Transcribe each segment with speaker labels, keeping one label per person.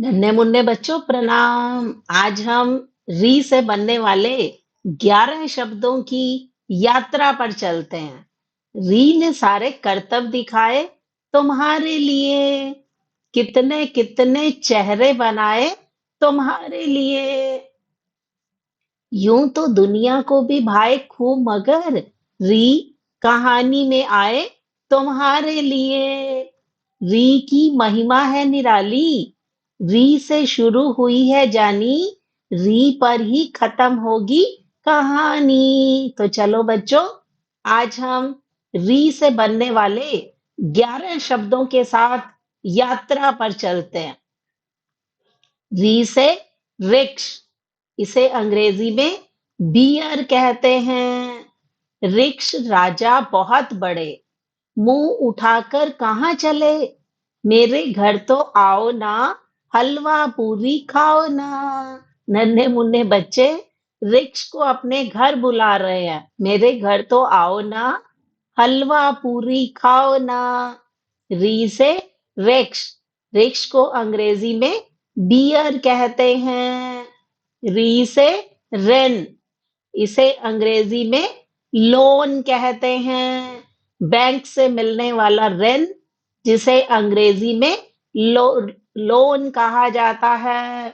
Speaker 1: नन्हे मुन्ने बच्चों प्रणाम। आज हम री से बनने वाले 11 शब्दों की यात्रा पर चलते हैं। री ने सारे करतब दिखाए तुम्हारे लिए, कितने कितने चेहरे बनाए तुम्हारे लिए। यूं तो दुनिया को भी भाए खूब, मगर री कहानी में आए तुम्हारे लिए। री की महिमा है निराली, री से शुरू हुई है जानी, री पर ही खत्म होगी कहानी। तो चलो बच्चों, आज हम री से बनने वाले 11 शब्दों के साथ यात्रा पर चलते हैं। री से रिक्श, इसे अंग्रेजी में बियर कहते हैं। रिक्श राजा बहुत बड़े, मुंह उठाकर कहाँ चले, मेरे घर तो आओ ना, हलवा पूरी खाओ ना। नन्हे मुन्ने बच्चे रिक्श को अपने घर बुला रहे हैं, मेरे घर तो आओ ना, हलवा पूरी खाओ ना। री से रिक्श, रिक्श को अंग्रेजी में बियर कहते हैं। री से रेन, इसे अंग्रेजी में लोन कहते हैं। बैंक से मिलने वाला रेन, जिसे अंग्रेजी में लोन कहा जाता है।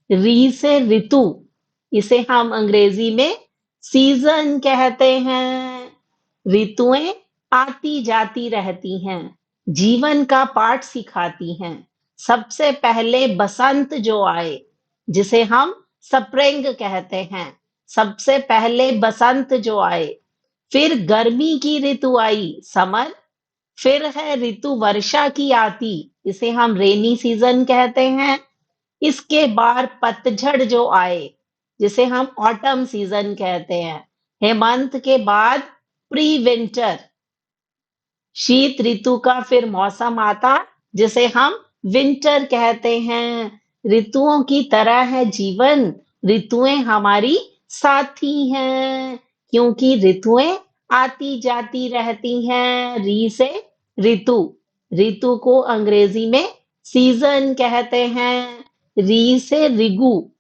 Speaker 1: री से ऋतु, इसे हम अंग्रेजी में सीजन कहते हैं। ऋतुएं आती जाती रहती हैं, जीवन का पाठ सिखाती हैं। सबसे पहले बसंत जो आए, जिसे हम स्प्रिंग कहते हैं, सबसे पहले बसंत जो आए, फिर गर्मी की ऋतु आई समर, फिर है ऋतु वर्षा की आती, इसे हम रेनी सीजन कहते हैं। इसके बाद पतझड़ जो आए, जिसे हम ऑटम सीजन कहते हैं। हेमंत के बाद प्री विंटर, शीत ऋतु का फिर मौसम आता, जिसे हम विंटर कहते हैं। ऋतुओं की तरह है जीवन, ऋतुएं हमारी साथी हैं, क्योंकि ऋतुएं आती जाती रहती हैं। री से ऋतु, ऋतु को अंग्रेजी में सीजन कहते हैं। री से ऋगु,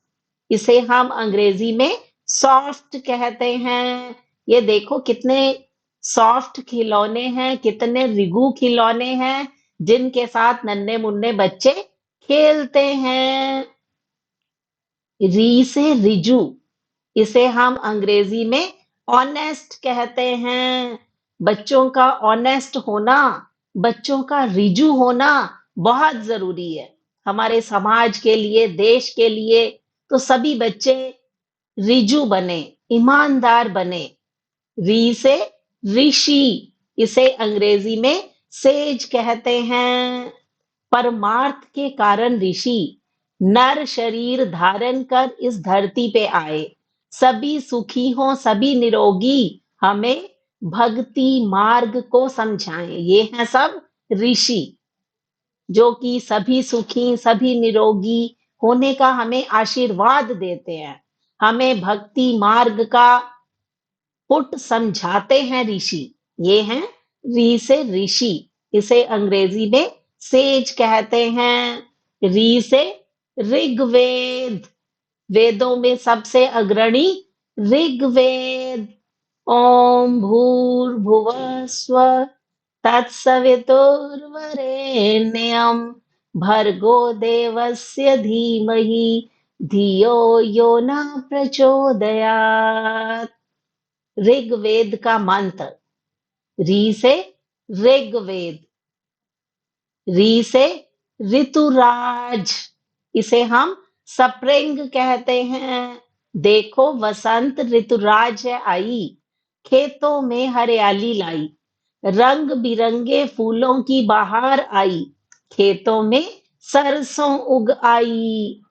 Speaker 1: इसे हम अंग्रेजी में सॉफ्ट कहते हैं। ये देखो कितने सॉफ्ट खिलौने हैं, कितने रिगू खिलौने हैं, जिनके साथ नन्हे मुन्ने बच्चे खेलते हैं। री से रिजू, इसे हम अंग्रेजी में ऑनेस्ट कहते हैं। बच्चों का ऑनेस्ट होना, बच्चों का रिजू होना बहुत जरूरी है हमारे समाज के लिए, देश के लिए। तो सभी बच्चे रिजू बने, ईमानदार बने। री से ऋषि, इसे अंग्रेजी में सेज कहते हैं। परमार्थ के कारण ऋषि नर शरीर धारण कर इस धरती पे आए, सभी सुखी हों सभी निरोगी, हमें भक्ति मार्ग को समझाएं। ये हैं सब ऋषि, जो कि सभी सुखी सभी निरोगी होने का हमें आशीर्वाद देते हैं, हमें भक्ति मार्ग का पुट समझाते हैं ऋषि। ये हैं री से ऋषि, इसे अंग्रेजी में सेज कहते हैं। री से ऋग्वेद, वेदों में सबसे अग्रणी ऋग्वेद। ओम भूर्भुवः स्वः तत्सवितुर्वरेण्यं भर्गो देवस्य धीमहि धियो यो न प्रचोदयात्। ऋग्वेद का मंत्र। री से ऋग्वेद, री से ऋतुराज, इसे हम स्प्रिंग कहते हैं। देखो वसंत ऋतुराज आई, खेतों में हरियाली लाई, रंग बिरंगे फूलों की बहार आई, खेतों में सरसों उग आई।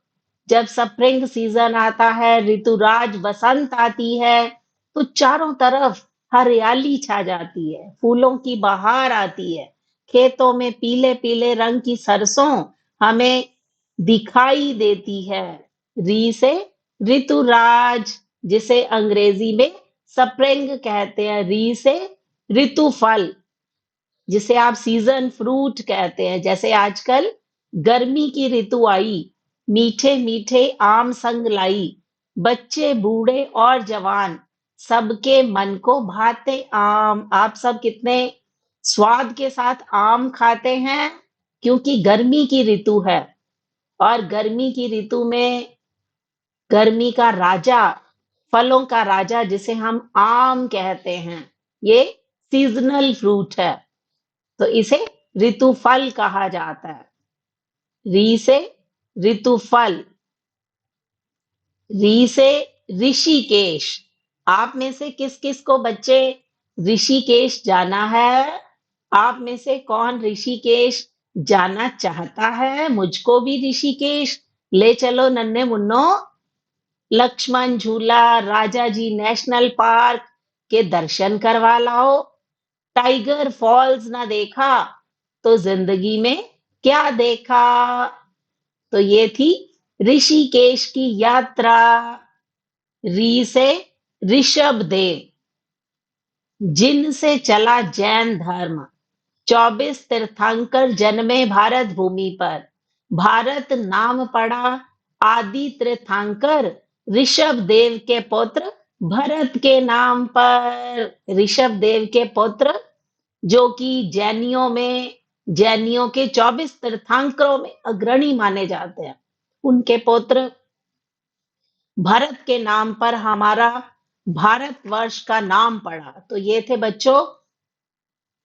Speaker 1: जब स्प्रिंग सीजन आता है, ऋतुराज बसंत आती है, तो चारों तरफ हरियाली छा जाती है, फूलों की बहार आती है, खेतों में पीले पीले रंग की सरसों हमें दिखाई देती है। री से ऋतुराज, जिसे अंग्रेजी में स्प्रिंग कहते हैं। री से ऋतुफल, जिसे आप सीजन फ्रूट कहते हैं। जैसे आजकल गर्मी की ऋतु आई, मीठे मीठे आम संग लाई, बच्चे बूढ़े और जवान, सबके मन को भाते आम। आप सब कितने स्वाद के साथ आम खाते हैं, क्योंकि गर्मी की ऋतु है। और गर्मी की ऋतु में गर्मी का राजा, फलों का राजा जिसे हम आम कहते हैं, ये सीजनल फ्रूट है, तो इसे ऋतु फल कहा जाता है। री से ऋतु फल। री से ऋषिकेश। आप में से किस किस को बच्चे ऋषिकेश जाना है? आप में से कौन ऋषिकेश जाना चाहता है? मुझको भी ऋषिकेश ले चलो नन्हे मुन्नो। लक्ष्मण झूला, राजा जी नेशनल पार्क के दर्शन करवा लाओ। टाइगर फॉल्स ना देखा तो जिंदगी में क्या देखा। तो ये थी ऋषिकेश की यात्रा। री से ऋषभ देव। जिन से चला जैन धर्म, 24 तीर्थंकर जन्मे भारत भूमि पर, भारत नाम पड़ा आदि तीर्थंकर, ऋषभ देव के पुत्र भरत के नाम पर। ऋषभ देव के पुत्र जो कि जैनियों के 24 तीर्थंकरों में अग्रणी माने जाते हैं, उनके पुत्र भरत के नाम पर हमारा भारतवर्ष का नाम पड़ा। तो ये थे बच्चों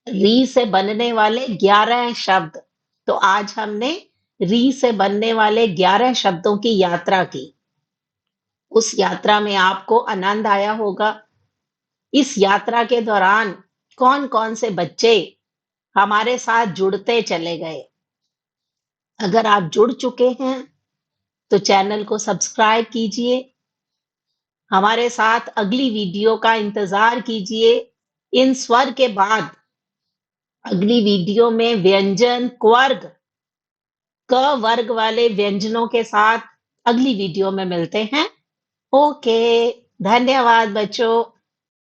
Speaker 1: री से बनने वाले 11 शब्द। तो आज हमने री से बनने वाले 11 शब्दों की यात्रा की। उस यात्रा में आपको आनंद आया होगा। इस यात्रा के दौरान कौन कौन से बच्चे हमारे साथ जुड़ते चले गए। अगर आप जुड़ चुके हैं तो चैनल को सब्सक्राइब कीजिए, हमारे साथ अगली वीडियो का इंतजार कीजिए। इन स्वर के बाद अगली वीडियो में व्यंजन क्वर्ग, क वर्ग वाले व्यंजनों के साथ अगली वीडियो में मिलते हैं। ओके, धन्यवाद बच्चों।